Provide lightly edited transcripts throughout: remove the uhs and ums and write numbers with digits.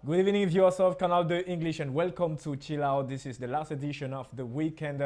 Good evening, viewers of Canal de English, and welcome to Chill Out. This is the last edition of the weekend.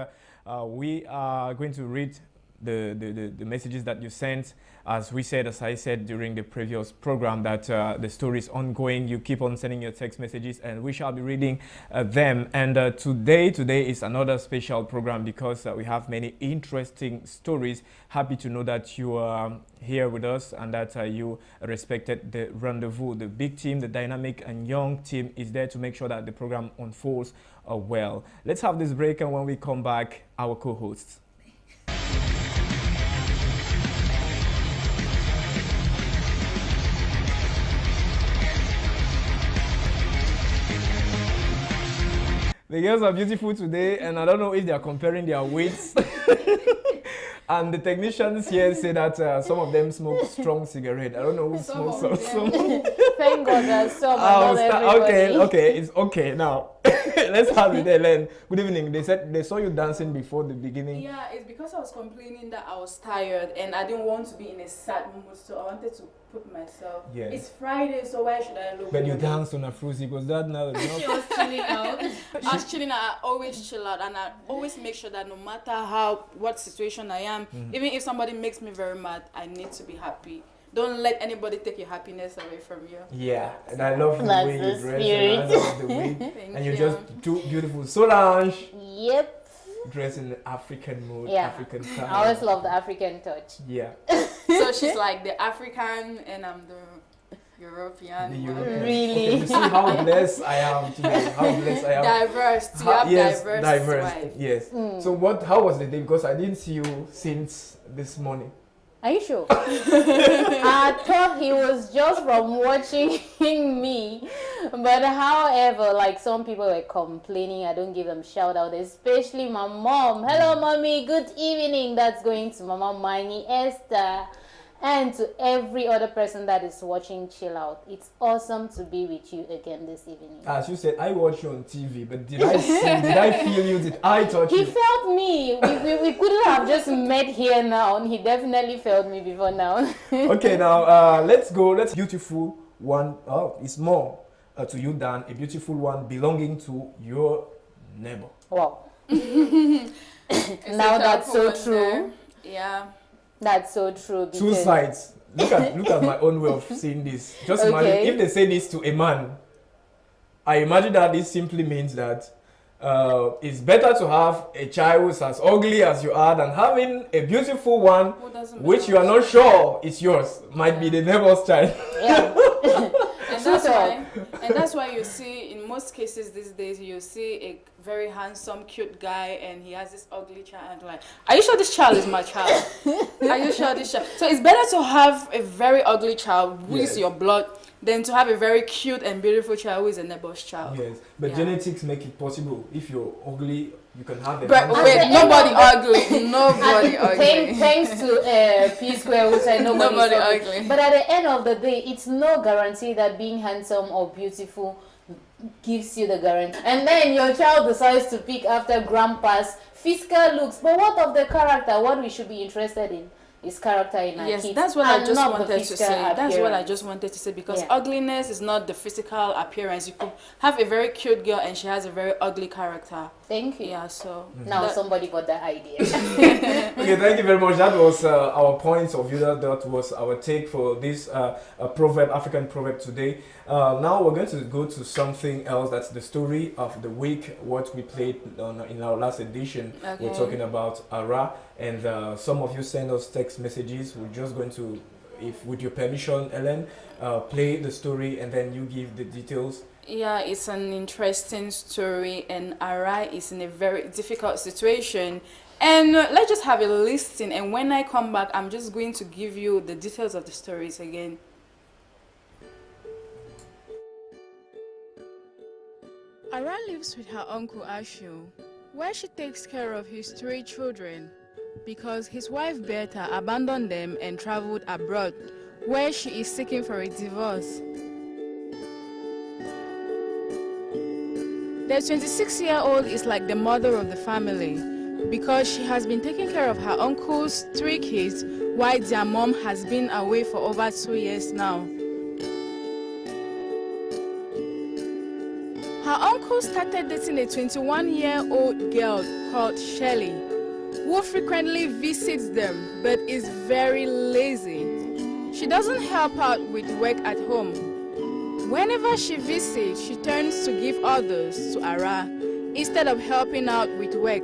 We are going to read the messages that you sent. As I said during the previous program, that the story is ongoing. You keep on sending your text messages, and we shall be reading them. And today is another special program because we have many interesting stories. Happy to know that you are here with us and that you respected the rendezvous. The big team, the dynamic and young team is there to make sure that the program unfolds well. Let's have this break, and when we come back, our co-hosts. The girls are beautiful today, and I don't know if they are comparing their weights. And the technicians here say that some of them smoke strong cigarette. I don't know who smokes some. Thank God that some are not everybody. Okay, it's okay now. Let's have it, Ellen. Good evening. They said they saw you dancing before the beginning. Yeah, it's because I was complaining that I was tired and I didn't want to be in a sad mood, so I wanted to put myself. Yeah. It's Friday, so why should I look? But you danced on a fruzy. Was that now? She was chilling out. I was chilling out. I always chill out, and I always make sure that no matter what situation I am, even if somebody makes me very mad, I need to be happy. Don't let anybody take your happiness away from you. Yeah, and I love the That's way the you dress, spirit. and I love the way, Thank and you're you. just too beautiful. Solange, Yep. dressed in the African mood, Yeah. African style. I always love the African touch. Yeah. So she's like the African, and I'm the European. The European. Really? Okay, you see how blessed I am today. How blessed I am. Diverse. You have Yes, diverse. diverse. Wife. Yes. So how was the day? Because I didn't see you since this morning. Are you sure? I thought he was just from watching me. But however, like some people were complaining, I don't give them shout out, especially my mom. Hello, mommy. Good evening. That's going to Mama Mani, Esther, and to every other person that is watching Chill Out. It's awesome to be with you again this evening. As you said, I watch you on TV, but did I see? Did I feel you? Did I touch He you? felt me. We couldn't have just met here now. And he definitely felt me before now. Okay, now let's go. Let's beautiful one. Oh, it's more to you than a beautiful one belonging to your neighbor. Wow. It's Now a that's so couple true. there. Yeah. That's so true. Two because- sides. Look at my own way of seeing this. Just imagine Okay. if they say this to a man. I imagine that this simply means that it's better to have a child who's as ugly as you are than having a beautiful one Who doesn't which you are not sure is yours. Might be the neighbor's child. Yeah. And True that's why you see in most cases these days you see a very handsome, cute guy and he has this ugly child and like, are you sure this child is my child? Are you sure this child? So it's better to have a very ugly child who is Yes. your blood than to have a very cute and beautiful child who is a neighbor's child. Yes, but Yeah. genetics make it possible. If you're ugly, you can have a But handsome- wait, At the nobody end of ugly. Nobody ugly. Thanks to P Square, who said nobody's Nobody ugly. ugly. But at the end of the day, it's no guarantee that being handsome or beautiful gives you the guarantee. And then your child decides to pick after grandpa's physical looks. But what of the character? What we should be interested in is character in our Yes, kids. that's what I and just not the wanted to physical say. That's what I appearance. just wanted to say because Yeah. ugliness is not the physical appearance. You could have a very cute girl and she has a very ugly character. Thank you. Yeah, so Now that- somebody got the idea. Okay, thank you very much. That was our points of view. That was our take for this proverb, African proverb today. Now we're going to go to something else. That's the story of the week. What we played in our last edition. We're Okay. talking about Ara, and some of you send us text messages. We're just going to, if with your permission, Ellen, play the story, and then you give the details. Yeah, it's an interesting story, and Arai is in a very difficult situation. And let's just have a listen. And when I come back, I'm just going to give you the details of the stories again. Ara lives with her uncle Ashu, where she takes care of his 3 children, because his wife Bertha abandoned them and traveled abroad, where she is seeking for a divorce. The 26-year-old is like the mother of the family, because she has been taking care of her uncle's 3 kids while their mom has been away for over 2 years now. Her uncle started dating a 21-year-old girl called Shelley, who frequently visits them but is very lazy. She doesn't help out with work at home. Whenever she visits, she turns to give orders to Ara instead of helping out with work.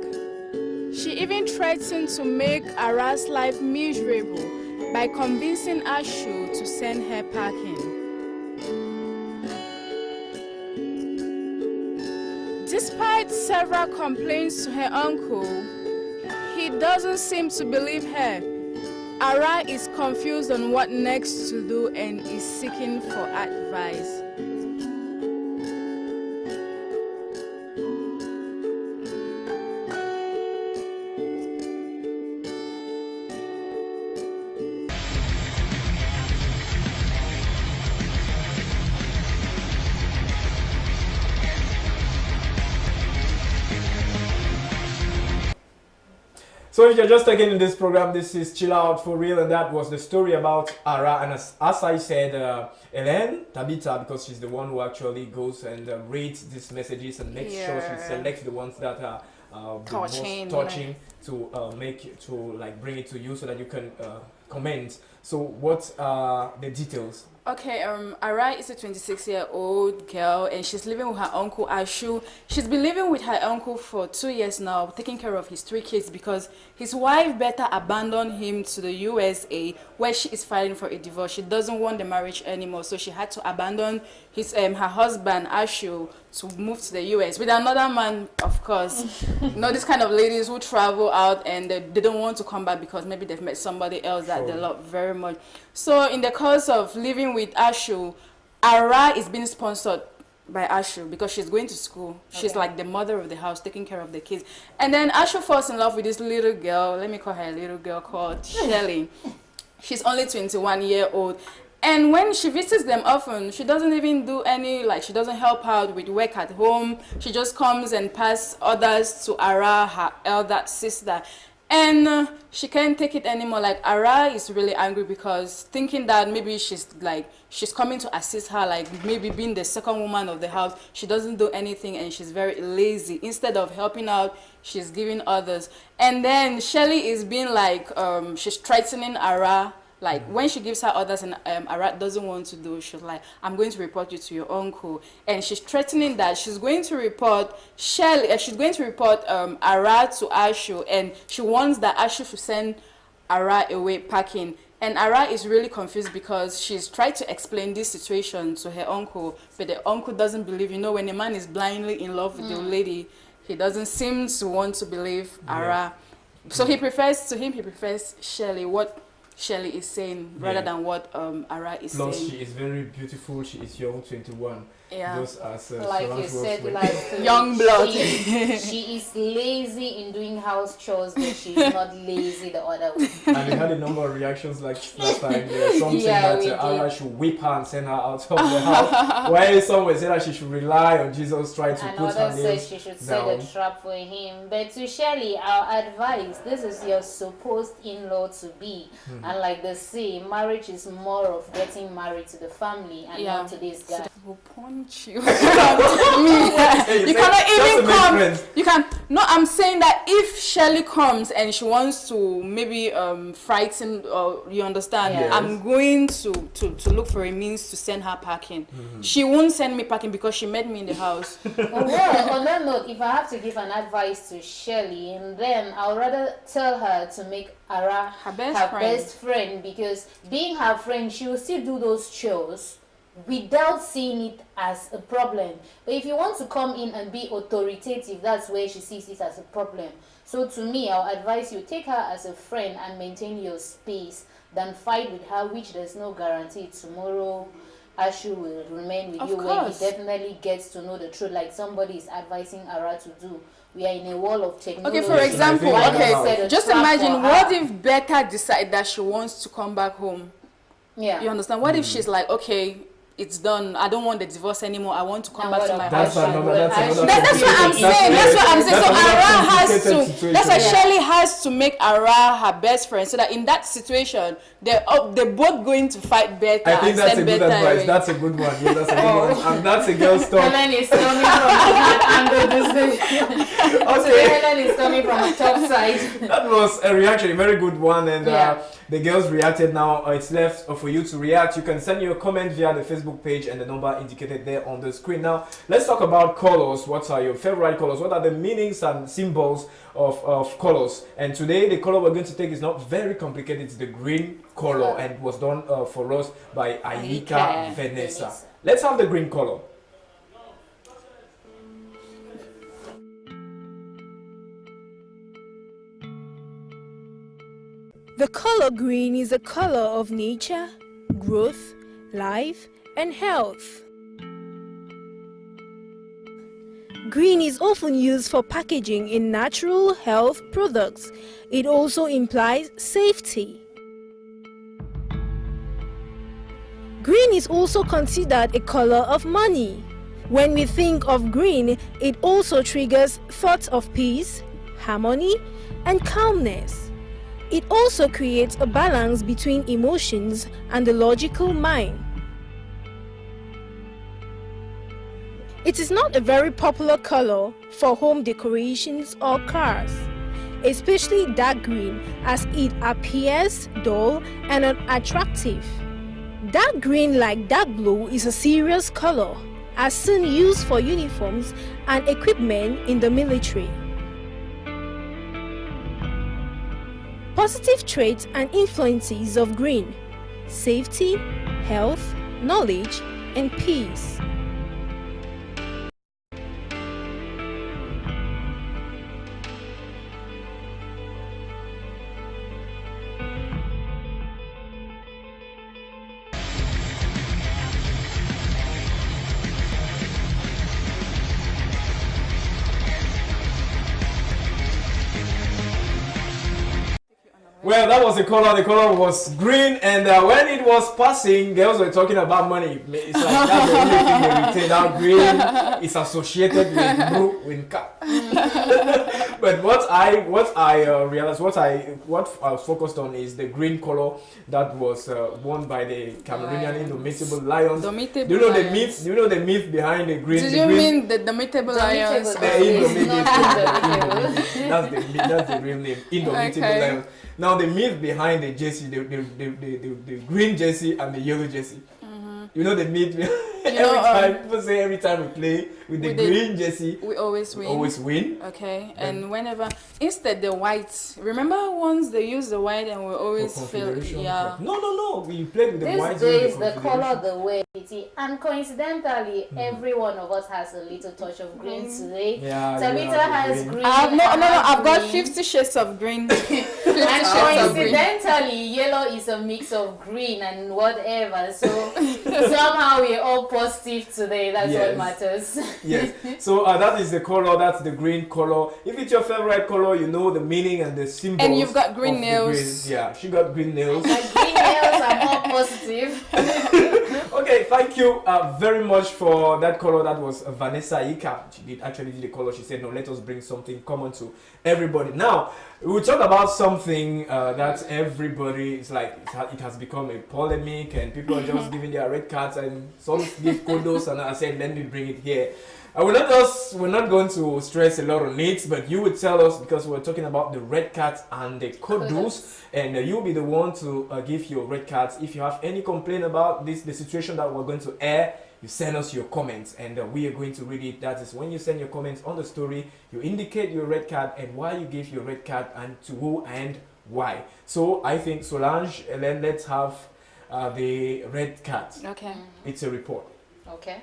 She even threatened to make Ara's life miserable by convincing Ashu to send her packing. Despite several complaints to her uncle, he doesn't seem to believe her. Ara is confused on what next to do and is seeking for advice. So if you're just taking in this program, this is Chill Out for Real, and that was the story about Ara. And as I said, Hélène, Tabitha, because she's the one who actually goes and reads these messages and makes sure she selects the ones that are the most touching to bring it to you so that you can comment. So what are the details? Okay, Ara is a 26-year-old girl and she's living with her uncle Ashu. She's been living with her uncle for 2 years now, taking care of his 3 kids because his wife Beta abandoned him to the USA where she is filing for a divorce. She doesn't want the marriage anymore, so she had to abandon her husband Ashu to move to the US with another man, of course. You know, this kind of ladies who travel out and they don't want to come back because maybe they've met somebody else that they love very much. So in the course of living with Ashu, Ara is being sponsored by Ashu because she's going to school. She's like the mother of the house, taking care of the kids. And then Ashu falls in love with this little girl, let me call her a little girl, called Shelley. She's only 21-year-old. And when she visits them often, she doesn't even do any, she doesn't help out with work at home. She just comes and passes orders to Ara, her elder sister. And she can't take it anymore. Ara is really angry because thinking that maybe she's coming to assist her, maybe being the second woman of the house, she doesn't do anything and she's very lazy. Instead of helping out, she's giving others. And then Shelley is being she's threatening Ara. When she gives her orders and Ara doesn't want to do, she's like, I'm going to report you to your uncle. And she's threatening that she's going to report Shelley, she's going to report Ara to Ashu, and she wants that Ashu should send Ara away packing. And Ara is really confused because she's tried to explain this situation to her uncle, but the uncle doesn't believe. You know, when a man is blindly in love with the lady, he doesn't seem to want to believe Ara. So he prefers Shelley, what Shelley is saying rather than what Ara is saying. Plus, she is very beautiful. She is young, 21. Yeah. Just as like you said, young blood. She is lazy in doing house chores, but she's not lazy the other way. And we had a number of reactions last time. There was something that Ara should whip her and send her out of the house. While someone said that she should rely on Jesus, try to put her nails said she should set a trap for him. But to Shelley, our advice, this is your supposed in-law to be. And like they say, marriage is more of getting married to the family and not to this guy. Will punch you. You cannot even come. You can. No, I'm saying that if Shelley comes and she wants to maybe frighten, or you understand, I'm going to look for a means to send her packing. She won't send me packing because she met me in the house. Well, on that note, if I have to give an advice to Shelley, and then I'll rather tell her to make Ara her best friend, because being her friend, she will still do those chores without seeing it as a problem. But if you want to come in and be authoritative, that's where she sees it as a problem. So to me, I'll advise you, take her as a friend and maintain your space than fight with her, which there's no guarantee tomorrow Ashu will remain with you when he definitely gets to know the truth, like somebody is advising Ara to do. We are in a wall of technology. Okay, for example, just imagine, what if Becca decides that she wants to come back home? Yeah. You understand? What if she's like, okay, it's done. I don't want the divorce anymore. I want to come And back what to my of That's husband. another. That's another. That's what I'm saying. That's what I'm saying. So That's another Ara has complicated to. situation. That's why Yeah. Shirley has to make Ara her best friend, so that in that situation, they're both going to fight better I think and that's a send good better advice. away. That's a good one. Yeah, that's a good one. And that's a girl's talk. Helen is coming from that angle this day. So Okay. Helen is coming from the top side. That was a reaction, a very good one, and Yeah. the girls reacted. Now it's left for you to react. You can send your comment via the Facebook page and the number indicated there on the screen. Now let's talk about colors. What are your favorite colors? What are the meanings and symbols of colors? And today the color we're going to take is not very complicated. It's the green color, and it was done for us by Ayika Ayika Vanessa. Vanessa. Let's have the green color. The color green is a color of nature, growth, life, and health. Green is often used for packaging in natural health products. It also implies safety. Green is also considered a color of money. When we think of green, it also triggers thoughts of peace, harmony, and calmness. It also creates a balance between emotions and the logical mind. It is not a very popular color for home decorations or cars, especially dark green, as it appears dull and unattractive. Dark green, like dark blue, is a serious color, as seen used for uniforms and equipment in the military. Positive traits and influences of green: safety, health, knowledge, and peace. Well, that was the color. The color was green, and when it was passing, girls were talking about money. It's like that's the only thing they retain. That green is associated with blue, with cat. But what I realized, what I was focused on is the green color that was won by the Cameroonian Indomitable Lions. Domitable Do you know the Lions. myth? Do you know the myth behind the green? Did the you green, mean the Domitable Lions? Domitable. the It's Indomitable. not That's the real name. Indomitable Okay. Lions. Now the myth behind the jersey, the green jersey and the yellow jersey. You know the myth. People say every time we play with the with the- green jersey, We always we win. always win. Okay, and whenever instead the white. Remember once they used the white and we always For feel Confederation yeah. Cup. No. We played with the white. These during days, the Confederation. color, the way it is, and coincidentally, every one of us has a little touch of green today. Yeah, Tabitha you have has the green. No, I have I've got green. 50 shades of green. 50 And shades of green. coincidentally, yellow is a mix of green and whatever. So somehow we're all positive today. That's Yes. what matters. Yes. So that is the color. That's the green color. If it's your favorite color, you know the meaning and the symbols. And you've got green of the nails. green. Yeah, she got green nails. My green nails are more positive. Okay, thank you very much for that color. That was Vanessa Ayika. She did actually do the color. She said, no, let us bring something common to everybody. Now, we'll talk about something that everybody is like, it has become a polemic and people are just giving their red cards and some give kudos, and I said, let me bring it here. We're not going to stress a lot on it, but you would tell us, because we're talking about the red cards and the kudos, and you'll be the one to give your red cards. If you have any complaint about the situation that we're going to air, you send us your comments and we are going to read it. That is when you send your comments on the story, you indicate your red card and why you give your red card and to who and why. So I think Solange, then let's have the red card. Okay. It's a report. Okay.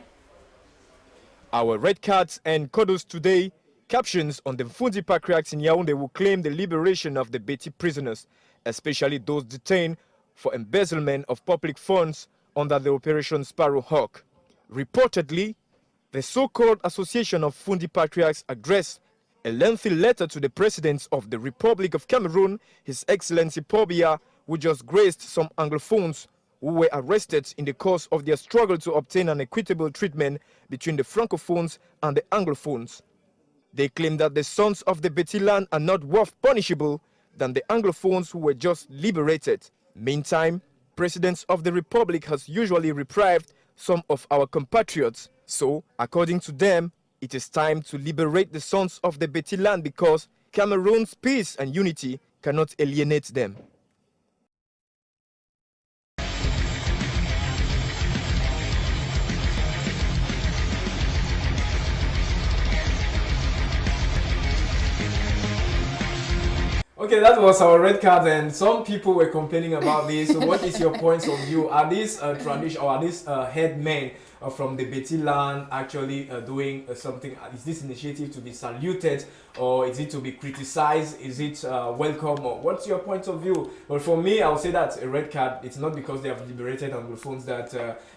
Our red cards and kudos today. Captions on the Mfundi Park reacts in Yaoundé will claim the liberation of the Beti prisoners, especially those detained for embezzlement of public funds under the Operation Sparrow Hawk. Reportedly, the so-called Association of Mfundi Patriarchs addressed a lengthy letter to the President of the Republic of Cameroon, His Excellency Paul Biya, who just graced some Anglophones who were arrested in the course of their struggle to obtain an equitable treatment between the Francophones and the Anglophones. They claim that the sons of the Betilan are not worth punishable than the Anglophones who were just liberated. Meantime, presidents of the Republic has usually reprieved some of our compatriots. So, according to them, it is time to liberate the sons of the Betilan because Cameroon's peace and unity cannot alienate them. Okay, that was our red card, and some people were complaining about this. So, what is your points of view? Are these tradition or are these headmen from the Betilan actually doing something? Is this initiative to be saluted, or is it to be criticized? Is it welcome? Or what's your point of view? Well, for me, I would say that a red card. It's not because they have liberated Anglophones that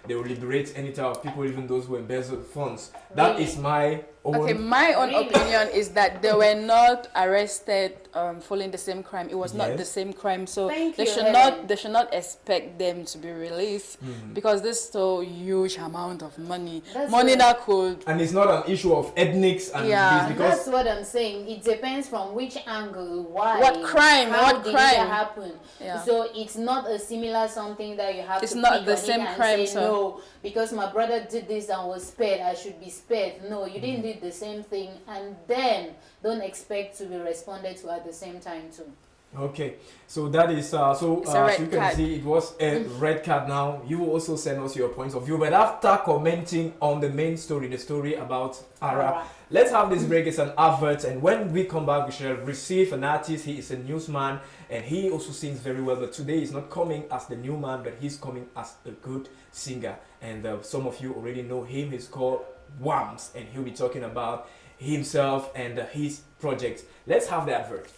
they will liberate any type of people, even those who embezzle funds. That is my own. Okay, my own opinion is that they were not arrested following the same crime. It was not the same crime, so they should not expect them to be released because this so huge amount of money, that could. And it's not an issue of ethnics and this because that's what I'm saying. It depends from which angle, why, what crime, how what did crime it happen. Yeah. So it's not a similar something that you have It's to not pick the on same it and crime, say, so no, because my brother did this and was spared, I should be spared. No, you didn't do the same thing, and then don't expect to be responded to at the same time too. Okay, so that is so you can see it was a red card. Now you will also send us your points of view, but after commenting on the main story, the story about Ara, let's have this break. It's an advert, and when we come back, we shall receive an artist. He is a newsman, and he also sings very well. But today he's not coming as the new man, but he's coming as a good singer. And some of you already know him. He's called Wams, and he'll be talking about himself and his project. Let's have the advert.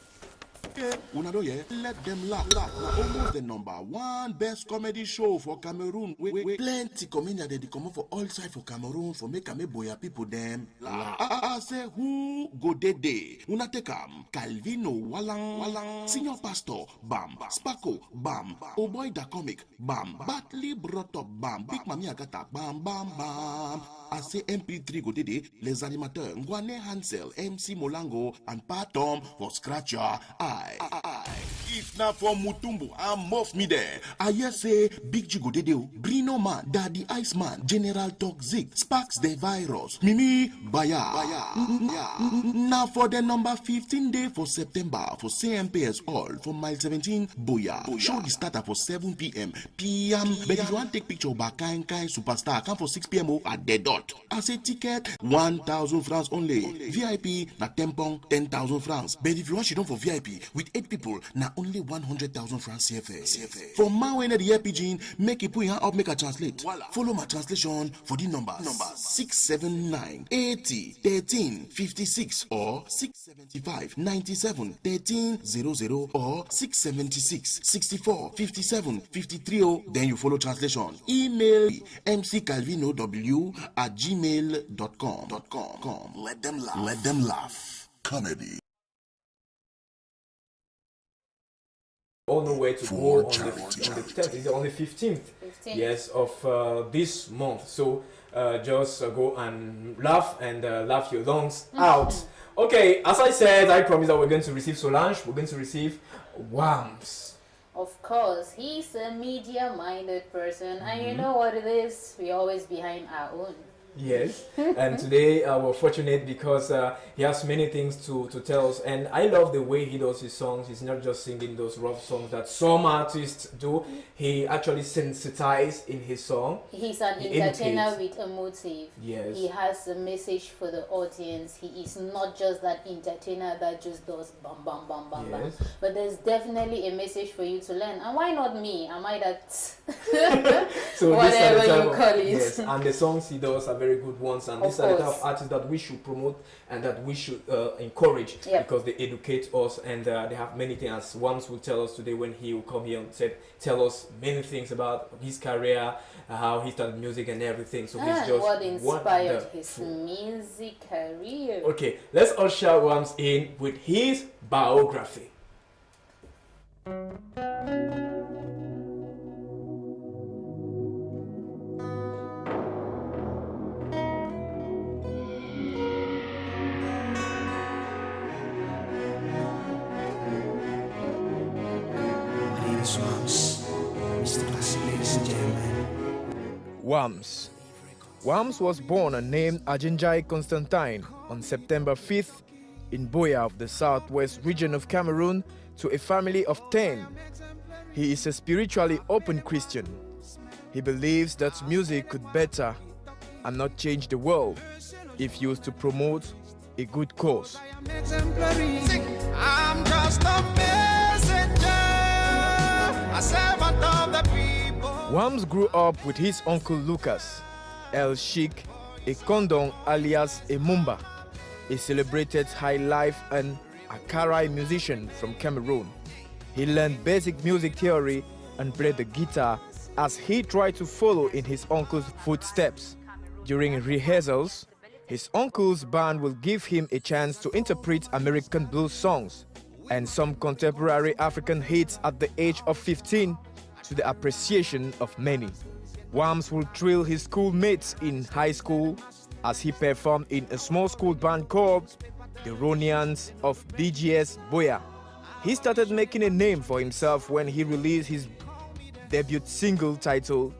Let them laugh. Almost the number one best comedy show for Cameroon. We plenty comedians they come up for all side for Cameroon for make boya people them laugh. I say who go day. Una take Calvino walang senior pastor bam Spaco bam oh boy the comic bam Batley brought up bam Big Mami Agata bam I say MP3 go day les animateurs Ngwane Hansel MC Molango and Pat Tom for Scratcher. If not for Mutumbu, I'm off me there. I hear say Big G go dedeo, Brino Man, Daddy Iceman, General Toxic, Sparks the Virus, Mimi Baya. Now for the number 15 day for September for CMPS all for mile 17 Boya. Show the starter for 7 p.m. But if you want to take picture by Kai Superstar, come for 6 p.m. at the dot. I say ticket 1,000 francs only. VIP na tempong 10,000 francs. But if you want you don't for VIP with 8 people, now only 100,000 francs CFA. For my way the RPG, make it put your up, make a translate. Voila. Follow my translation for the numbers 679 80 13 56 or 675 97 13 00 or 676 64 57 53. Then you follow translation. Email mcalvinow@gmail.com. Let them laugh. Let them laugh. Comedy. All the way to go on the 10th, is on the 15th, yes, of this month. So just go and laugh and laugh your lungs out. Okay, as I said, I promised that we're going to receive Solange. We're going to receive Wams. Of course, he's a media-minded person, and you know what it is, we're always behind our own. Yes, and today we're fortunate because he has many things to tell us, and I love the way he does his songs. He's not just singing those rough songs that some artists do. He actually sensitizes in his song. He's an entertainer with a motive. Yes. He has a message for the audience. He is not just that entertainer that just does bam bam bam bam bam. But there's definitely a message for you to learn. And why not me? Am I that so whatever you call it? Yes, and the songs he does are very good ones, and these are the type of artists that we should promote and that we should encourage because they educate us, and they have many things, as Wams will tell us today when he will come here and tell us many things about his career, how he started music and everything. So he's just what inspired wonderful. his music career. Okay, let's usher Wams in with his biography. Wams. Wams was born and named Ajinjai Constantine on September 5th in Buea of the southwest region of Cameroon to a family of 10. He is a spiritually open Christian. He believes that music could better and not change the world if used to promote a good cause. I'm just a messenger, a servant of the people. Wams grew up with his uncle Lucas, El Sheikh, a Kondong alias a Mumba, a celebrated high life and Akarai musician from Cameroon. He learned basic music theory and played the guitar as he tried to follow in his uncle's footsteps. During rehearsals, his uncle's band will give him a chance to interpret American blues songs and some contemporary African hits at the age of 15 to the appreciation of many. Wams will thrill his schoolmates in high school as he performed in a small school band called the Ronians of BGS Buea. He started making a name for himself when he released his debut single titled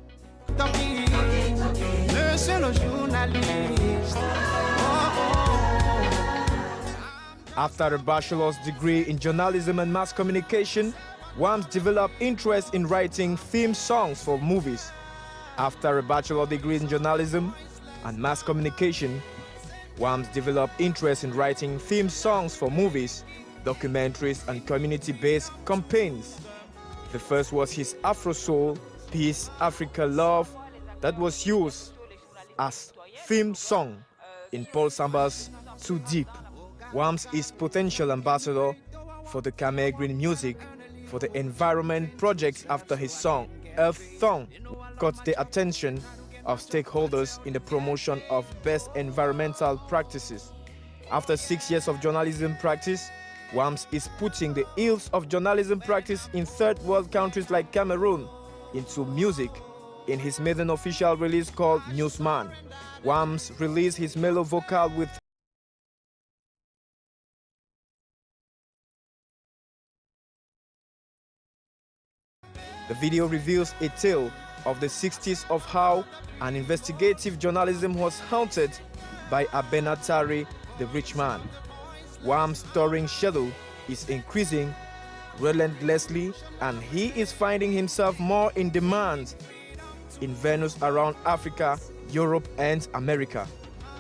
After a bachelor's degree in journalism and mass communication, Wams developed interest in writing theme songs for movies. After a bachelor's degree in journalism and mass communication, Wams developed interest in writing theme songs for movies, documentaries, and community-based campaigns. The first was his Afro Soul, Peace, Africa, Love, that was used as theme song in Paul Samba's Too Deep. Wams is potential ambassador for the Khmer Green Music for the environment projects after his song Earth Song caught the attention of stakeholders in the promotion of best environmental practices. After 6 years of journalism practice, Wams is putting the ills of journalism practice in third world countries like Cameroon into music in his maiden official release called Newsman. Wams released his mellow vocal with the video reveals a tale of the 60s of how an investigative journalism was haunted by Abenatari, the rich man. Wams' touring schedule is increasing relentlessly and he is finding himself more in demand in venues around Africa, Europe and America.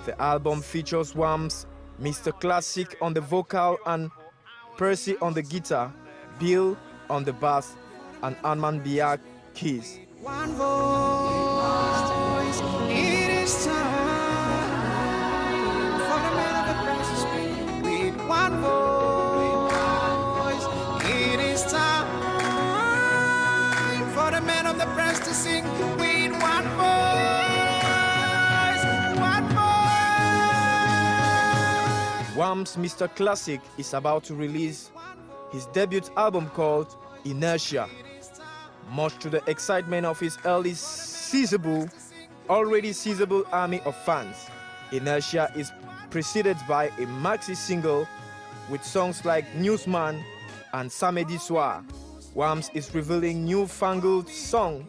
The album features Wams, Mr. Classic on the vocal and Percy on the guitar, Bill on the bass and Arman Biak keys. One voice, it is time for the man of the press to speak with one voice. It is time for the man of the press to sing with one voice. One voice. Wams Mr. Classic is about to release his debut album called Inertia. Much to the excitement of his already sizable army of fans. Inertia is preceded by a maxi single with songs like Newsman and Samedi Soir. Wams is revealing newfangled song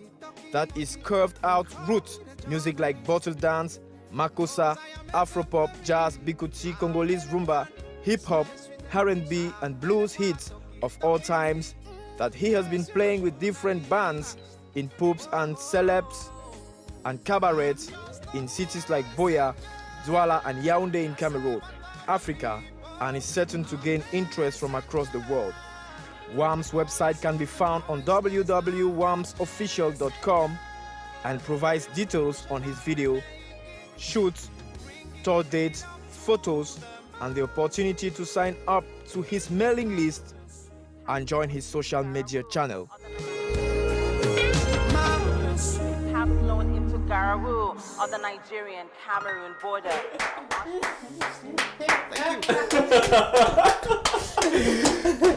that is curved out roots, music like bottle dance, makossa, afropop, jazz, bikuti, Congolese rumba, hip-hop, R&B and blues hits of all times that he has been playing with different bands in pubs and celebs and cabarets in cities like Buea, Douala and Yaoundé in Cameroon, Africa, and is certain to gain interest from across the world. Wams' website can be found on www.wamsofficial.com and provides details on his video, shoots, tour dates, photos, and the opportunity to sign up to his mailing list and join his social media channel. Have flown into Garou on the Nigerian-Cameroon border.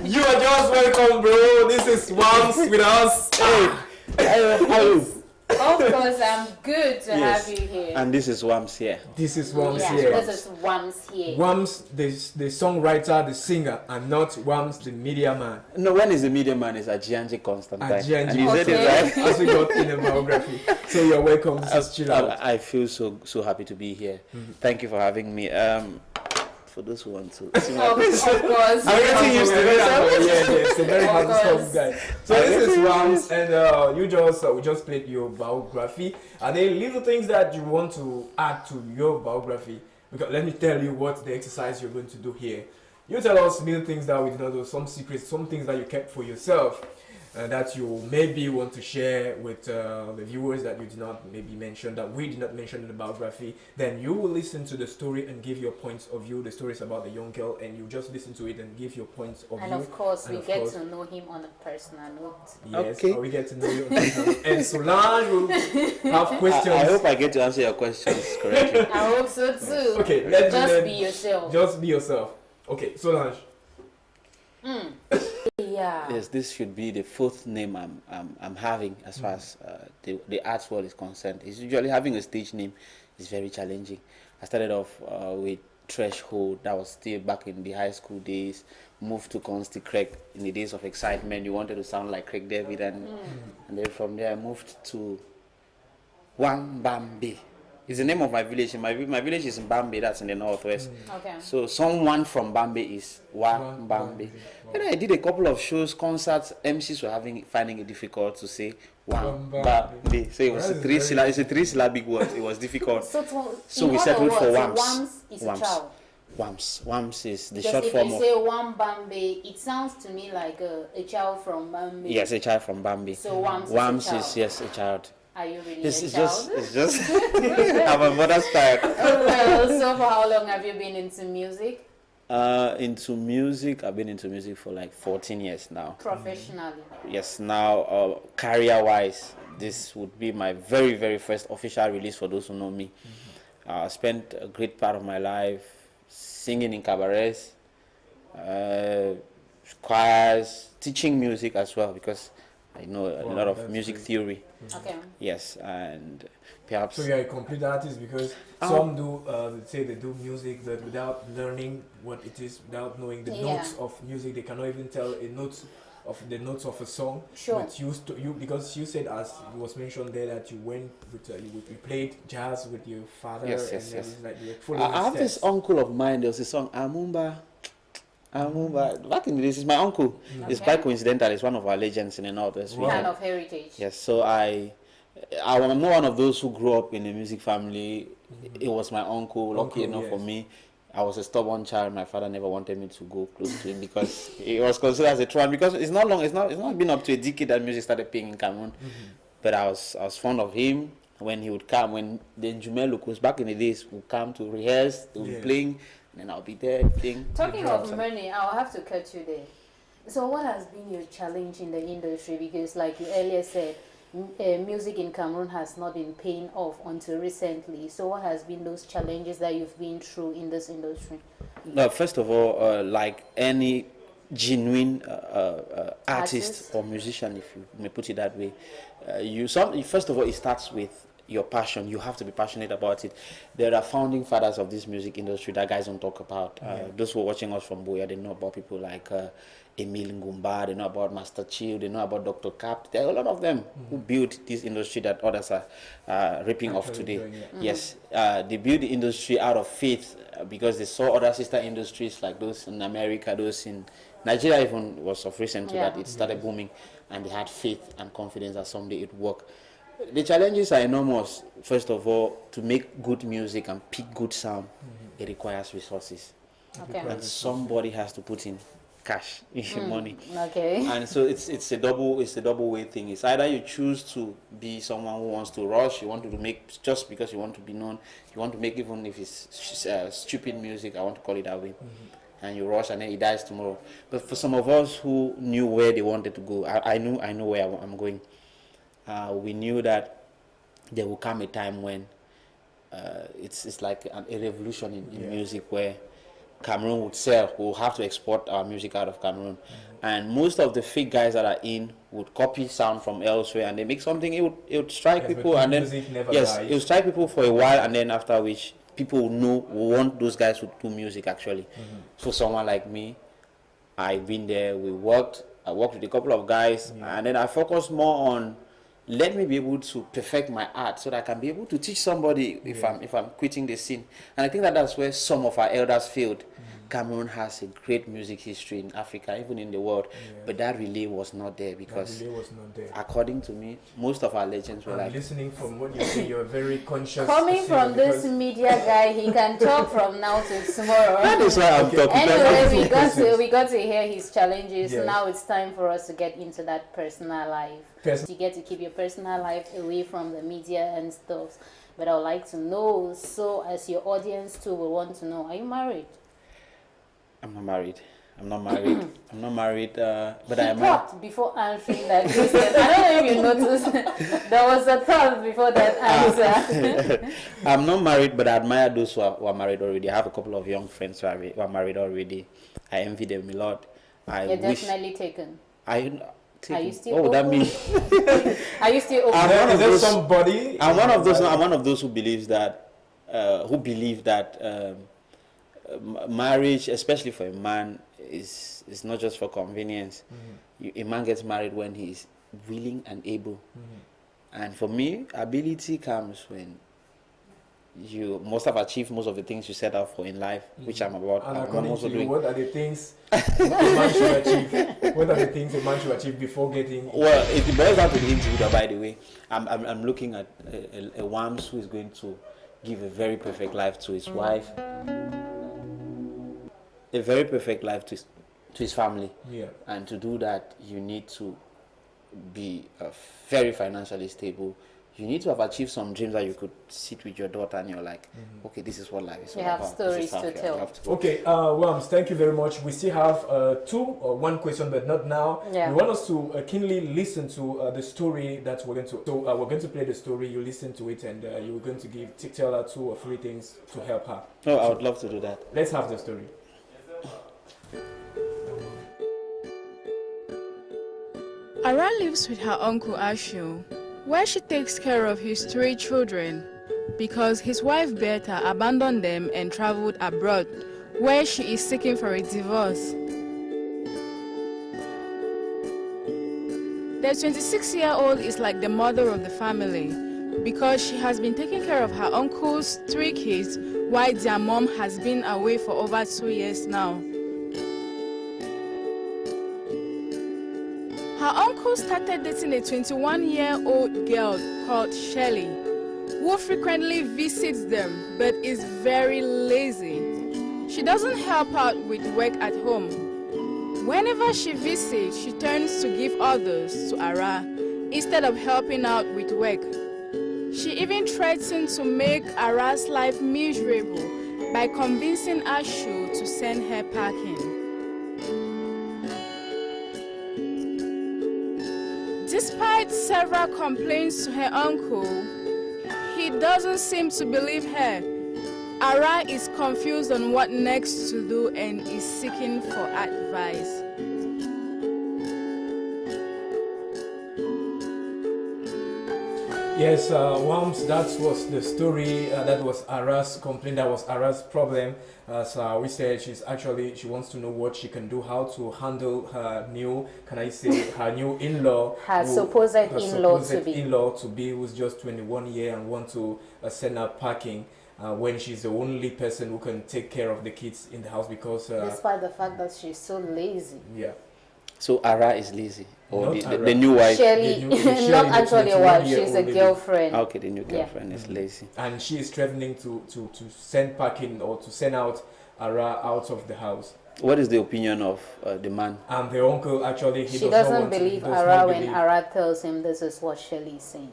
You are just welcome, bro. This is Wams with us. Hey, how are you? Of course, I'm good to Yes. have you here. And this is Wams here. This is Wams yeah, here. this is Wams here. Wams, the songwriter, the singer, and not Wams, the media man. No, when is the media man is Ajianji Constantine. Ajianji And you said it right. As we got in a biography. So you're welcome. This is Chill Out. I feel so happy to be here. Thank you for having me. For those who want to. Of course. I'm getting used to this. Yeah, it's a very Of handsome course. guy. So this is Wams, and we just played your biography. Are there little things that you want to add to your biography? Because let me tell you what the exercise you're going to do here. You tell us little things that we did not know, some secrets, some things that you kept for yourself. That you maybe want to share with the viewers that you did not maybe mention, that we did not mention in the biography. Then you will listen to the story and give your points of view. The story is about the young girl, and you just listen to it and give your points of And view. of course, And we of get course- to know him on a personal note. Yes, Okay. we get to know you. And Solange will have questions. I hope I get to answer your questions correctly. I hope so too. Okay, let's Just be yourself. Just be yourself. Okay, Solange. Yeah. Yes, this should be the fourth name I'm having as far as the arts world is concerned. It's usually having a stage name is very challenging. I started off with Threshold. That was still back in the high school days. Moved to Consti Craig in the days of excitement. You wanted to sound like Craig David, and then from there I moved to Wambambe. It's the name of my village. My village is in Bambi. That's in the northwest. Okay. So someone from Bambi is Wambambe. Then I did a couple of shows, concerts. MCs were finding it difficult to say Wambambe. So it was it's a three-syllabic word. It was difficult. So we settled for Wams. Wams is a child. Wams is the Because short if form you of. say Wambambe, it sounds to me like a child from Bambi. Yes, a child from Bambi. So Wams Wams is a child. is yes a child. Are you really It's a just child? I'm a mother's child. Well, so for how long have you been into music? Into music, I've been into music for like 14 years now. Professionally. Yes, now career-wise, this would be my very, very first official release for those who know me. I spent a great part of my life singing in cabarets, choirs, teaching music as well, because I know a lot of music theory. Okay. Yes, and perhaps. So you're a complete artist, because some do say they do music that without learning what it is, without knowing the notes of music, they cannot even tell the notes of a song. Sure. But because you said, as it was mentioned there, that you went with you played jazz with your father. Yes, and yes, then yes. it's like you were following I have steps. this uncle of mine. There was a song Amumba. Back in the days, it's my uncle. It's quite coincidental. It's one of our legends in the northwest region. Kind of heritage. Yes, so I'm not one of those who grew up in a music family. It was my uncle. Lucky enough for me, I was a stubborn child. My father never wanted me to go close to him because it was considered as a trend. Because it's not been up to a decade that music started playing in Cameroon. But I was fond of him when he would come. When the Jumelukus back in the days would come to rehearse, they would be playing, and then I'll be there playing. Talking of money, I'll have to cut you there. So what has been your challenge in the industry? Because like you earlier said, music in Cameroon has not been paying off until recently. So what has been those challenges that you've been through in this industry? No, first of all, like any genuine artist or musician, if you may put it that way, first of all, it starts with your passion. You have to be passionate about it. There are founding fathers of this music industry that guys don't talk about. Those who are watching us from Boya, they know about people like Emile Ngumba, they know about Master Chill, they know about Dr. Cap. There are a lot of them who built this industry that others are ripping off today. Yes, they built the industry out of faith because they saw other sister industries like those in America, those in Nigeria even was of recent to that it started booming, and they had faith and confidence that someday it would work. The challenges are enormous. First of all, to make good music and pick good sound, it requires resources. Okay. And somebody has to put in cash, money. Okay. And so it's a double way thing. It's either you choose to be someone who wants to rush, you want to make just because you want to be known, you want to make even if it's stupid music, I want to call it that way. And you rush and then it dies tomorrow. But for some of us who knew where they wanted to go, I know where I'm going. We knew that there will come a time when it's like a revolution in music where Cameroon would sell. We'll have to export our music out of Cameroon. And most of the fake guys that are in would copy sound from elsewhere, and they make something, it would strike people, and then it would strike people for a while, and then after which people will want those guys to do music actually. So someone like me, I've been there, I worked with a couple of guys, and then I focused more on, let me be able to perfect my art so that I can be able to teach somebody if I'm quitting the scene. And I think that's where some of our elders failed. Cameroon has a great music history in Africa, even in the world, but that relay was not there because, according to me, most of our legends were listening from what you say, you're very conscious. Coming from this media guy, he can talk from now to tomorrow. That is why I'm talking. Anyway, we got to hear his challenges. Yes. Now it's time for us to get into that personal life. You get to keep your personal life away from the media and stuff. But I would like to know, so as your audience too will want to know, are you married? I'm not married. I'm not married, but I am married. Before answering that question, I don't know if you noticed, there was a thought before that answer. I'm not married, but I admire those who are married already. I have a couple of young friends who are married already. I envy them a lot. You're definitely taken. Are you still open? That means are you still open? I'm one of those who believes that marriage, especially for a man, is not just for convenience. A man gets married when he is willing and able. And for me, ability comes when you must have achieved most of the things you set out for in life, which I'm about. And according to you, what are the things a man should achieve? What are the things a man should achieve before getting? Well, it boils down to the individual. By the way, I'm looking at a Wams who is going to give a very perfect life to his wife, a very perfect life to his family. And to do that, you need to be very financially stable. You need to have achieved some dreams that you could sit with your daughter and you're like, okay, this is what life is all about. You have stories to tell. Okay, Wams, thank you very much. We still have one question, but not now. We want us to keenly listen to the story that we're going to. So we're going to play the story. You listen to it, and you're going to tell her 2 or 3 things to help her. Oh, I would love to do that. Let's have the story. Ara lives with her uncle Ashu, where she takes care of his 3 children, because his wife Bertha abandoned them and traveled abroad, where she is seeking for a divorce. The 26-year-old is like the mother of the family, because she has been taking care of her uncle's 3 kids while their mom has been away for over 2 years now. Her uncle started dating a 21-year-old girl called Shelley, who frequently visits them but is very lazy. She doesn't help out with work at home. Whenever she visits, she turns to give orders to Ara instead of helping out with work. She even threatened to make Ara's life miserable by convincing Ashu to send her packing. Despite several complaints to her uncle, he doesn't seem to believe her. Ara is confused on what next to do and is seeking for advice. Yes, Wams, that was the story. That was Ara's complaint. That was Ara's problem. As we said, she wants to know what she can do, how to handle her new, her new in-law. Her supposed in-law to be, who's just 21 years and want to send her packing when she's the only person who can take care of the kids in the house because... despite the fact that she's so lazy. Yeah. So Ara is lazy, or the new wife? Shelley, not actually a wife, she's a girlfriend. Okay, the new girlfriend is lazy. And she is threatening to send packing or to send out Ara out of the house. What is the opinion of the man? And the uncle actually, she doesn't believe Ara when Ara tells him this is what Shelley is saying.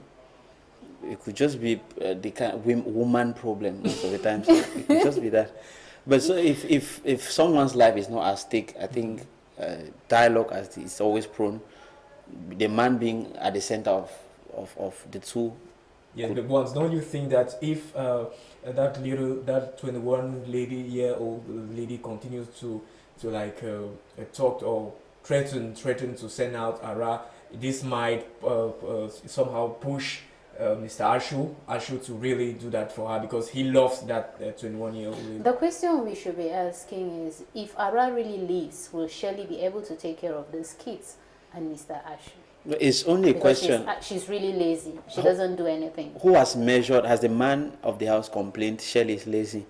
It could just be the kind of woman problem most of the time. So it could just be that. But so if someone's life is not at stake, I think dialogue is always prone. The man being at the center of the two Yes, but once, don't you think that if that 21-year-old lady continues to like talk or threaten to send out Ara, this might somehow push Mr. Ashu to really do that for her because he loves that 21-year-old lady. The question we should be asking is, if Ara really leaves, will Shirley be able to take care of those kids and Mr. Ashu? It's only a Because question. she's really lazy. She doesn't do anything. Who has measured? Has the man of the house complained? Shirley is lazy.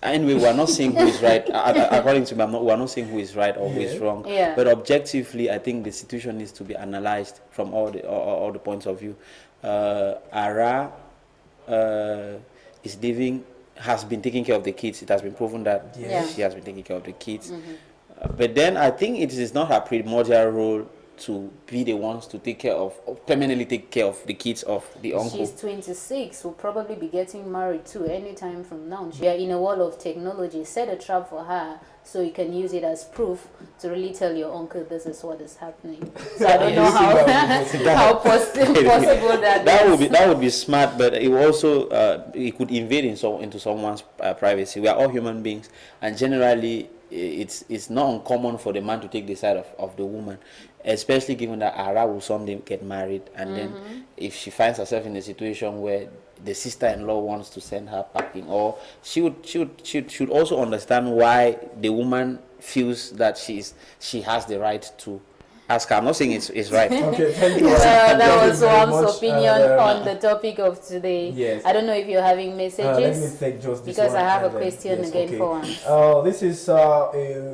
Anyway, we are not saying who is right. According to me, we are not saying who is right or who is wrong. Yeah. But objectively, I think the situation needs to be analyzed from all the points of view. Ara is living, has been taking care of the kids. It has been proven that she has been taking care of the kids. But then I think it is not her primordial role to be the ones to take care of, or permanently take care of the kids of the uncle. She's 26, will probably be getting married too anytime from now. We are in a world of technology. Set a trap for her so you can use it as proof to really tell your uncle this is what is happening. So I don't know how possible that would be smart, but it also it could invade into someone's privacy. We are all human beings, and generally it's not uncommon for the man to take the side of the woman, especially given that Ara will someday get married, and then if she finds herself in a situation where the sister-in-law wants to send her packing, or she should also understand why the woman feels that she has the right to ask her. I'm not saying it's right. Okay, thank you. That was Wam's opinion on the topic of today. Yes. I don't know if you're having messages. Let me take just this because one I have a and then- question yes, again okay. for Wam. This is a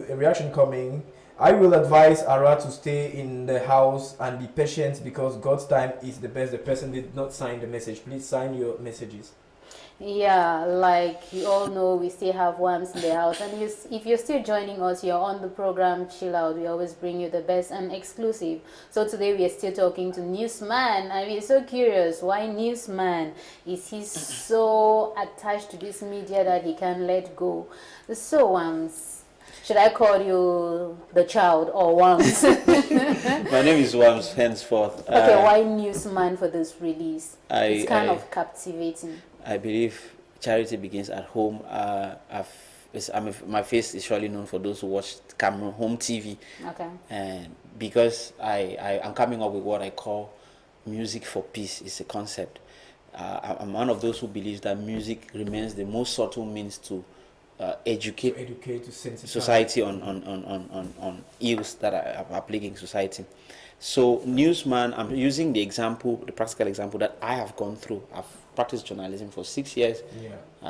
reaction coming. I will advise Ara to stay in the house and be patient because God's time is the best. The person did not sign the message. Please sign your messages. Yeah, like you all know, we still have Wams in the house, and if you're still joining us, you're on the program Chill Out. We always bring you the best and exclusive. So today we are still talking to Newsman. I mean, so curious, why Newsman? Is he so attached to this media that he can't let go? So Wams, should I call you the child or Wams? My name is Wams henceforth. Okay, why Newsman for this release? It's kind of captivating. I believe charity begins at home. My face is surely known for those who watch Cameroon Home TV. Okay. And because I'm coming up with what I call music for peace. It's a concept. I'm one of those who believes that music remains the most subtle means to educate to sensitize society on ills that are plaguing society. So Newsman, I'm using the practical example that I have gone through. I've practiced journalism for 6 years,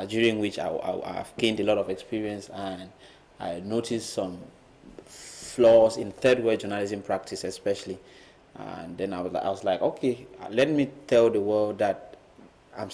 during which I've gained a lot of experience, and I noticed some flaws in third world journalism practice especially. And then I was like, okay, let me tell the world that I'm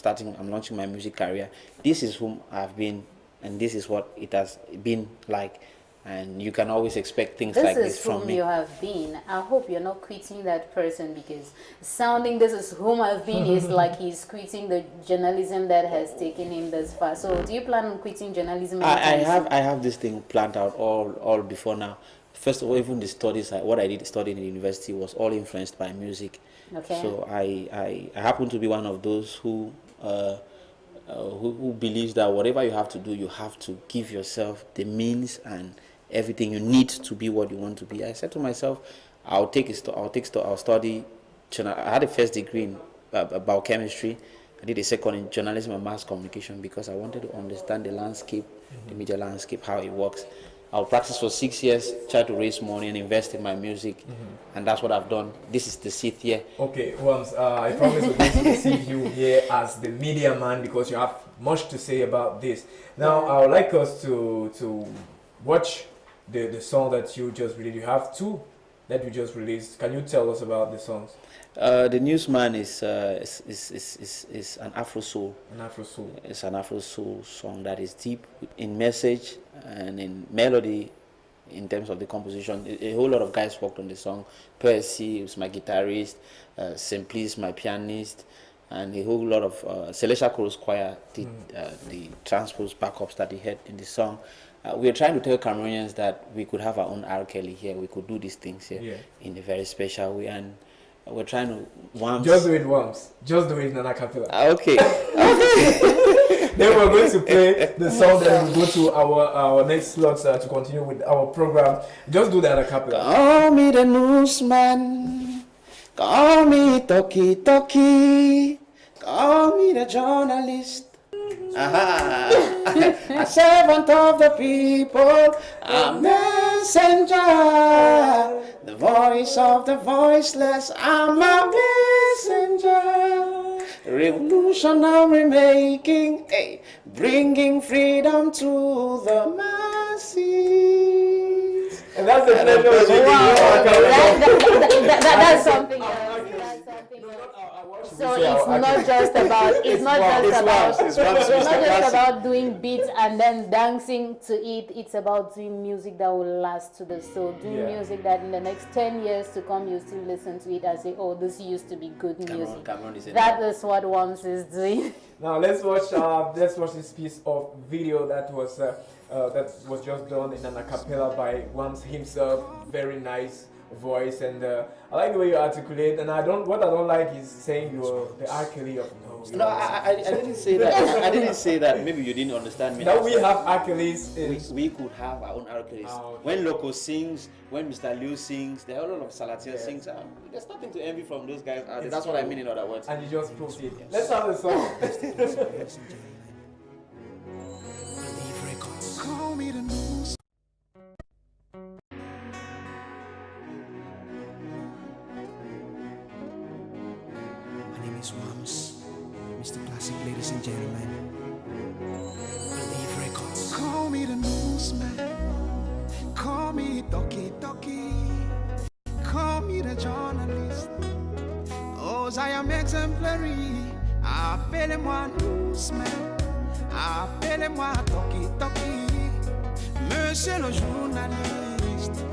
launching my music career. This is whom I've been, and this is what it has been like. And you can always expect things like this from me. This is whom you have been. I hope you're not quitting that person, because sounding this is whom I've been is like he's quitting the journalism that has taken him this far. So do you plan on quitting journalism? I have this thing planned out all before now. First of all, even the studies, what I did studying in university was all influenced by music. Okay. So I happen to be one of those who believes that whatever you have to do, you have to give yourself the means and everything you need to be what you want to be. I said to myself, I'll study. I had a first degree in biochemistry. I did a second in journalism and mass communication because I wanted to understand the landscape, the media landscape, how it works. I'll practice for 6 years, try to raise money and invest in my music, and that's what I've done. This is the 6th year. Okay, Wams, I promise we're going to receive you here as the media man because you have much to say about this. Now, I would like us to watch the song that you just released. You have two that you just released. Can you tell us about the songs? The Newsman is an Afro soul. An Afro soul. It's an Afro soul song that is deep in message and in melody. In terms of the composition, a whole lot of guys worked on the song. Percy was my guitarist, Simplice my pianist, and a whole lot of Celestial Chorus Choir did the transpose backups that they had in the song. We are trying to tell Cameroonians that we could have our own R. Kelly here. We could do these things here in a very special way. And we're trying to once. Just do it once. Just do it in an acapella. Okay. Then we're going to play the song, then we'll go to our next slot to continue with our program. Just do that acapella. Call me the newsman. Call me Toki Toki. Call me the journalist. A servant of the people, a messenger, the voice of the voiceless. I'm a messenger. Revolutionary making, hey, bringing freedom to the masses. And that's the pleasure of That's something else. So it's not just about doing beats and then dancing to it. It's about doing music that will last to the soul. Doing music that in the next 10 years to come you still listen to it and say, oh, this used to be good music. That is what WAMS is doing. Now let's watch this piece of video that was just done in an acapella by WAMS himself. Very nice voice, and I like the way you articulate. And what I don't like is saying you're the R. Kelly of No, I didn't say that. I didn't say that. Maybe you didn't understand me. Now we have R. Kelly's. We could have our own R. Kellys. When Loco sings, when Mr. Liu sings, there are a lot of Salatiel sings. There's nothing to envy from those guys. That's what I mean in other words. And you just proceed. Let's have the song. Call me the news. My name is WAMS, Mr. Classic, ladies and gentlemen. Believe Records. Call me the newsman. Call me Toki Toki. Call me the journalist. Oh, I am exemplary. Appelez-moi newsman. Appelez-moi Toki Toki. Monsieur le journaliste.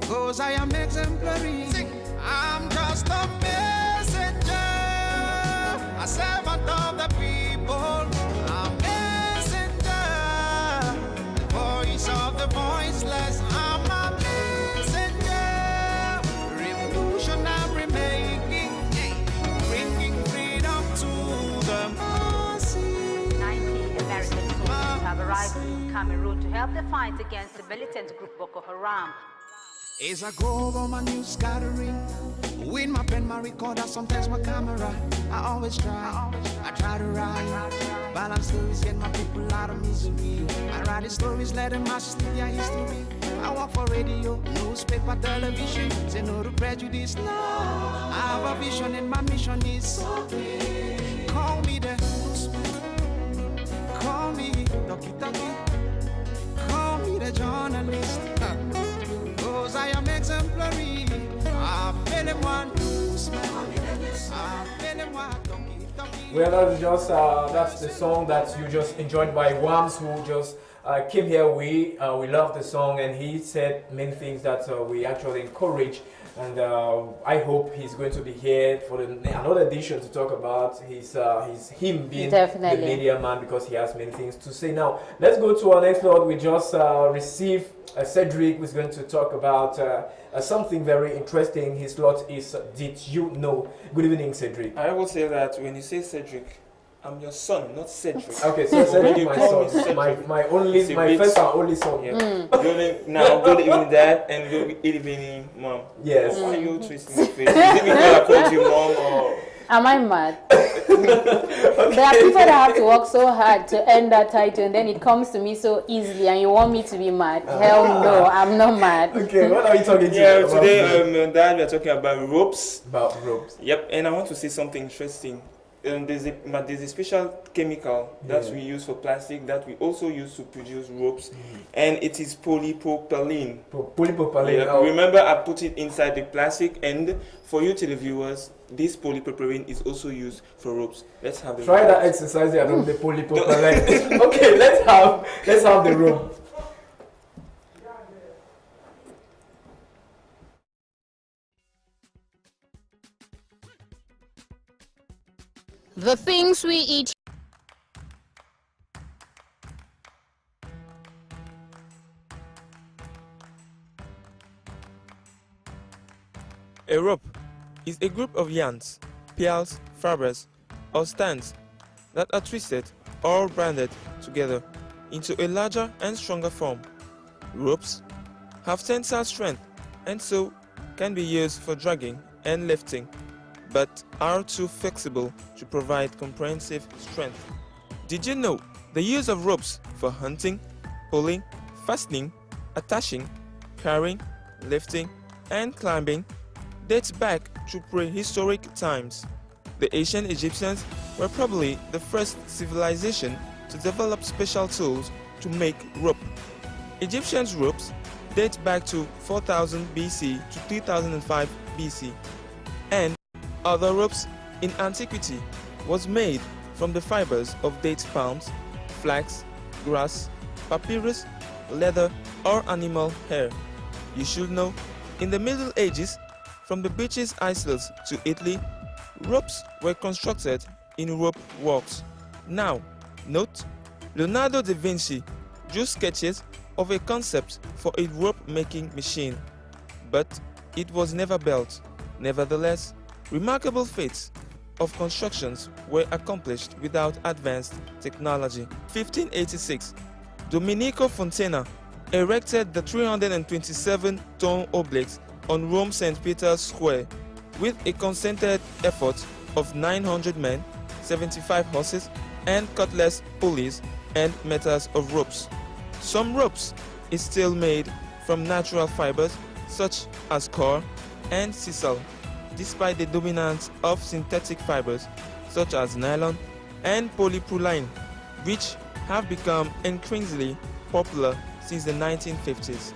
Cause I am exemplary. I'm just a messenger, a servant of the people, a messenger, the voice of the voiceless. I'm a messenger, revolutionary making, bringing freedom to the masses. 90 American soldiers have arrived in Cameroon to help the fight against the militant group Boko Haram. As I go over my news gathering, with my pen, my recorder, sometimes my camera, I always try to write, balance stories, get my people out of misery. I write the stories, let them masses live their history. I work for radio, newspaper, television, say no to prejudice, no. I have a vision and my mission is call me the newsman, call me Toki Toki, call me the journalist. Cause I am exemplary. Appelez-moi newsman. Appelez-moi Toki Toki. Well, that's the song that you just enjoyed by WAMS, who just came here. We love the song, and he said many things that we actually encourage. And I hope he's going to be here for another edition to talk about him being Definitely the media man, because he has many things to say. Now, let's go to our next Lord. We just received Cedric, who's going to talk about something very interesting. His slot is Did You Know? Good evening, Cedric. I will say that when you say Cedric, I'm your son, not Cedric. Okay, so Cedric, you my call me son, Cedric, my it's a bit- first and only son. Yeah. Good evening, Dad, and good evening, Mom. Yes. Why are you twisting your face? Is it because I called you Mom or? Am I mad? There are people that have to work so hard to earn that title, and then it comes to me so easily, and you want me to be mad? Hell no, I'm not mad. Okay, what are you talking Yeah, about? today, Dad, we are talking about ropes. About ropes. Yep, and I want to say something interesting. There's a special chemical that we use for plastic that we also use to produce ropes, and it is polypropylene. Polypropylene. Yeah, remember, I put it inside the plastic, and for you televiewers, this polypropylene is also used for ropes. Let's have the Try ropes. that exercise there on the polypropylene. Okay, let's have the rope. The things we eat. A rope is a group of yarns, pearls, fibers, or strands that are twisted or banded together into a larger and stronger form. Ropes have tensile strength and so can be used for dragging and lifting, but are too flexible to provide comprehensive strength. Did you know the use of ropes for hunting, pulling, fastening, attaching, carrying, lifting, and climbing dates back to prehistoric times? The ancient Egyptians were probably the first civilization to develop special tools to make rope. Egyptians' ropes date back to 4000 BC to 3005 BC, and other ropes in antiquity was made from the fibers of date palms, flax, grass, papyrus, leather, or animal hair. You should know, in the Middle Ages, from the British Isles to Italy, ropes were constructed in rope works. Now, note, Leonardo da Vinci drew sketches of a concept for a rope-making machine, but it was never built. Nevertheless, remarkable feats of constructions were accomplished without advanced technology. 1586, Domenico Fontana erected the 327-ton obelisk on Rome St. Peter's Square with a concerted effort of 900 men, 75 horses, and cutlass pulleys and meters of ropes. Some ropes is still made from natural fibers such as coir and sisal, despite the dominance of synthetic fibers such as nylon and polypropylene, which have become increasingly popular since the 1950s.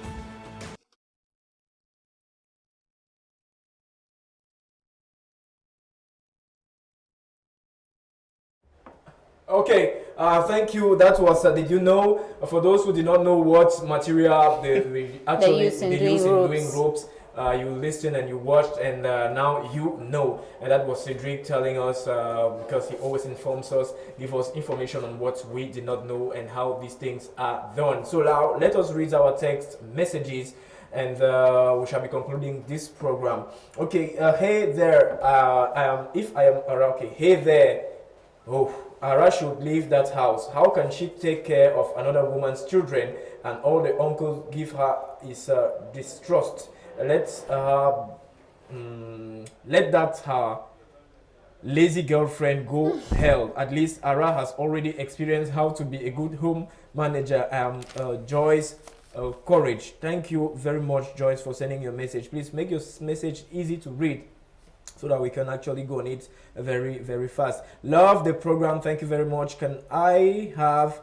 Okay, thank you. That was, did you know, for those who did not know what material they actually use in doing ropes, you listened and you watched, and now you know. And that was Cedric telling us, because he always informs us, give us information on what we did not know and how these things are done. So now let us read our text messages, and we shall be concluding this program. Okay, hey there, if I am okay, hey there, oh, Ara should leave that house. How can she take care of another woman's children and all the uncle give her is distrust? Let that her lazy girlfriend go hell. At least Ara has already experienced how to be a good home manager. Joyce Courage. Thank you very much, Joyce, for sending your message. Please make your message easy to read, so that we can actually go on it very, very fast. Love the program. Thank you very much. Can I have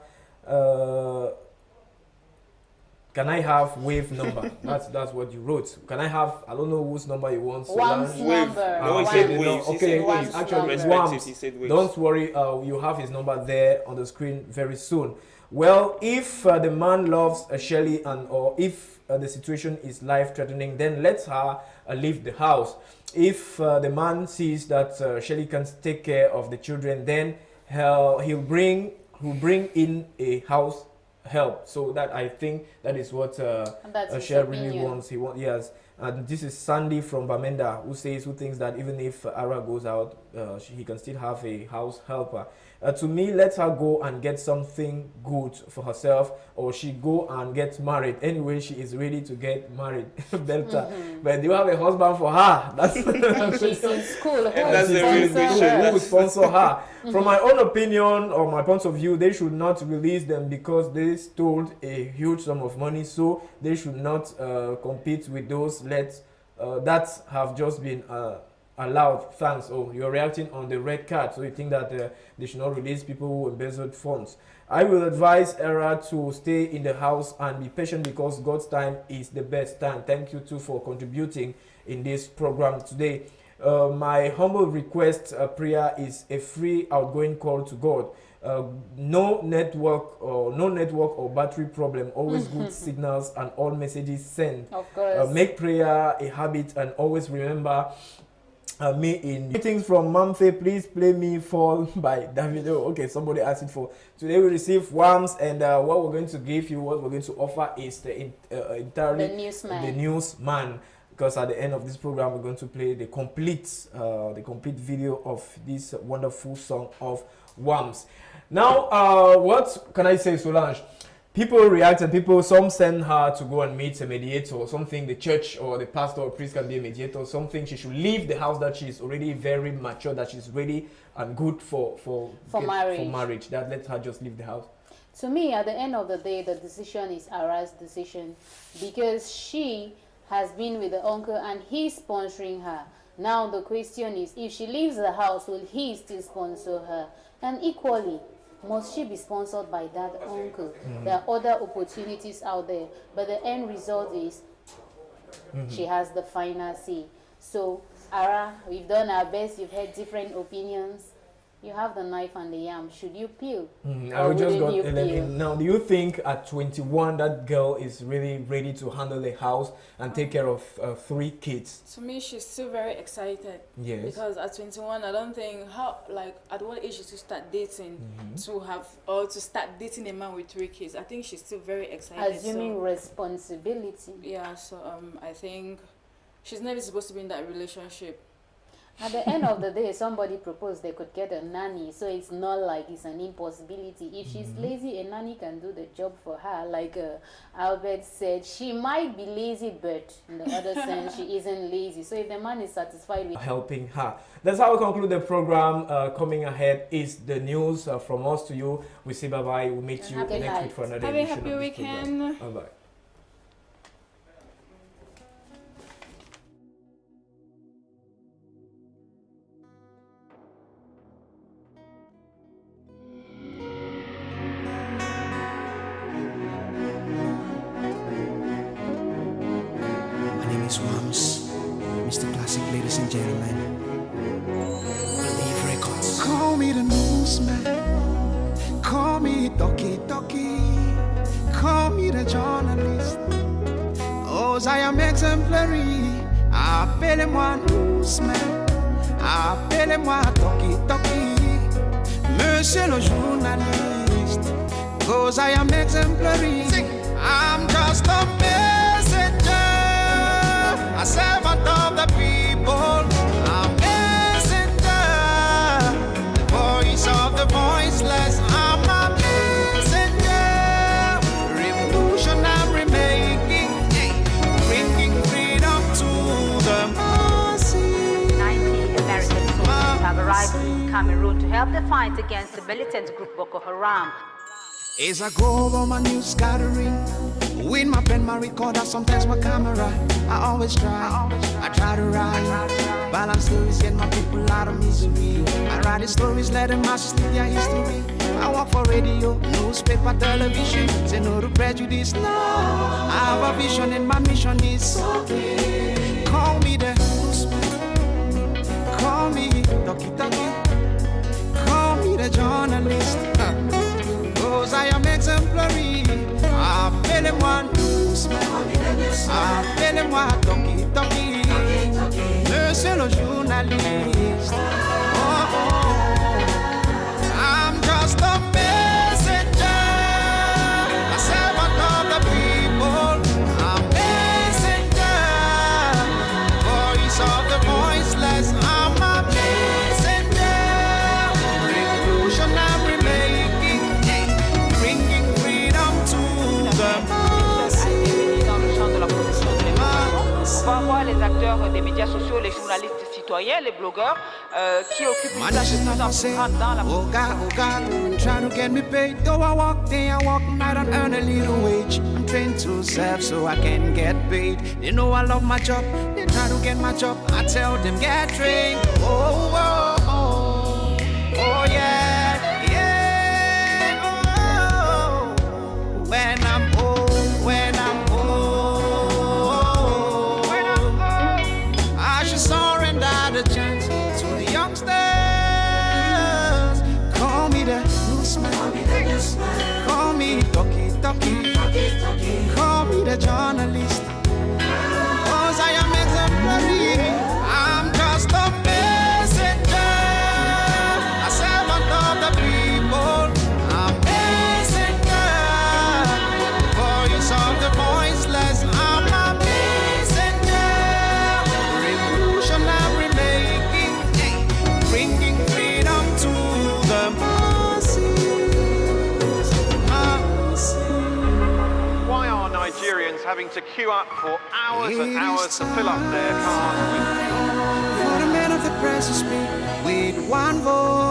wave number? That's what you wrote. Can I have, I don't know whose number you want. One's number. No, he said waves. Okay, waves. actually Perspective, he said waves. Don't worry, you have his number there on the screen very soon. Well, if the man loves Shelly, or if the situation is life-threatening, then let her leave the house. If the man sees that Shelly can take care of the children, then he'll bring in a house help. So that, I think that is what Shelly really wants. Yes. And this is Sandy from Bamenda, who thinks that even if Ara goes out, he can still have a house helper. To me, let her go and get something good for herself, or she go and get married. Anyway, she is ready to get married. Belter. But do you have a husband for her? That's and she's in school. That's the real question. Who will sponsor her? From my own opinion, or my point of view, they should not release them because they stole a huge sum of money. So they should not compete with those that have just been allowed. Thanks. Oh, you're reacting on the red card, so you think that they should not release people who embezzled funds. I will advise Era to stay in the house and be patient, because God's time is the best time. Thank you too for contributing in this program today. My humble request prayer is a free outgoing call to God. No network or battery problem, always good signals and all messages sent. Of course. Make prayer a habit and always remember me in greetings from Mamfe. Please play Me Fall by Davido. Okay, somebody asked it for. Today we receive worms, and what we're going to give you, what we're going to offer is the entirely The Newsman. The Newsman. because at the end of this program we're going to play the complete video of this wonderful song of Whams. Now, what can I say, Solange? People reacted. Some send her to go and meet a mediator or something. The church or the pastor or priest can be a mediator. Something she should leave the house, that she's already very mature, that she's ready and good for marriage. That let her just leave the house. To me, at the end of the day, the decision is Ara's decision, because she has been with the uncle and he's sponsoring her. Now the question is, if she leaves the house, will he still sponsor her? And equally, must she be sponsored by that uncle? There are other opportunities out there, but the end result is she has the final say. So, Ara, we've done our best. You've had different opinions. You have the knife and the yam. Should you peel? I just got 11. Now, do you think at 21 that girl is really ready to handle the house and take care of 3 kids? To me, she's still very excited. Yes. Because at 21, I don't think at what age to start dating to start dating a man with 3 kids. I think she's still very excited. Assuming responsibility. Yeah. So I think she's never supposed to be in that relationship. At the end of the day, somebody proposed they could get a nanny, so it's not like it's an impossibility. If she's lazy, a nanny can do the job for her. Like Albert said, she might be lazy, but in the other sense, she isn't lazy. So if the man is satisfied with helping her. That's how we conclude the program. Coming ahead is the news from us to you. We say bye-bye. We'll meet you next week for another edition. Have a happy weekend. Bye-bye. Whams, Mr. Classic, ladies and gentlemen. Believe Records. Call me the newsman, call me Doki, call me the journalist. Oh, I am exemplary. Appelez-moi newsman, appelez-moi Doki, monsieur le journaliste. Cause I am exemplary. I'm just a messenger, a servant of the people, a messenger, the voice of the voiceless. I'm a messenger, revolution I'm remaking, bringing freedom to the masses. 90 American soldiers have arrived in Cameroon to help the fight against the militant group Boko Haram. As I go over my news gathering, with my pen, my recorder, sometimes my camera, I always try to write balance stories, get my people out of misery. I write the stories, let the masses live their history. I work for radio, newspaper, television, say no to prejudice, no. I have a vision and my mission is so clear. Call me the newsman, call me Doki, call me the journalist. Cause I am exemplary. Appelez-moi newsman, appelez-moi Doki, monsieur le journaliste. I'm just a messenger, a servant of the people, a messenger, voice of the voiceless. I'm a messenger, revolution I'm remaking, bringing freedom to the masses. Dans le champ de la protection de l'information, on va voir les acteurs des médias sociaux, les journalistes citoyens, les blogueurs qui occupent une place de plus en plus grande dans la oh God, trying to get me paid. Though I walk day, I walk night and earn a little wage. I'm trained to serve so I can get paid. They know I love my job, they try to get my job. I tell them get trained. Oh, oh, oh, oh yeah, yeah. Oh, when I'm old, when I'm old, I should surrender the chance to the youngsters. Call me the newsman, call me Doki, call me the journalist. Cause I am exemplary. I'm just a messenger, a servant of the people, a messenger, voice of the voiceless. I'm a messenger, experience having to queue up for hours and hours to fill up their cars with fuel. For the men of the press to speak with one voice.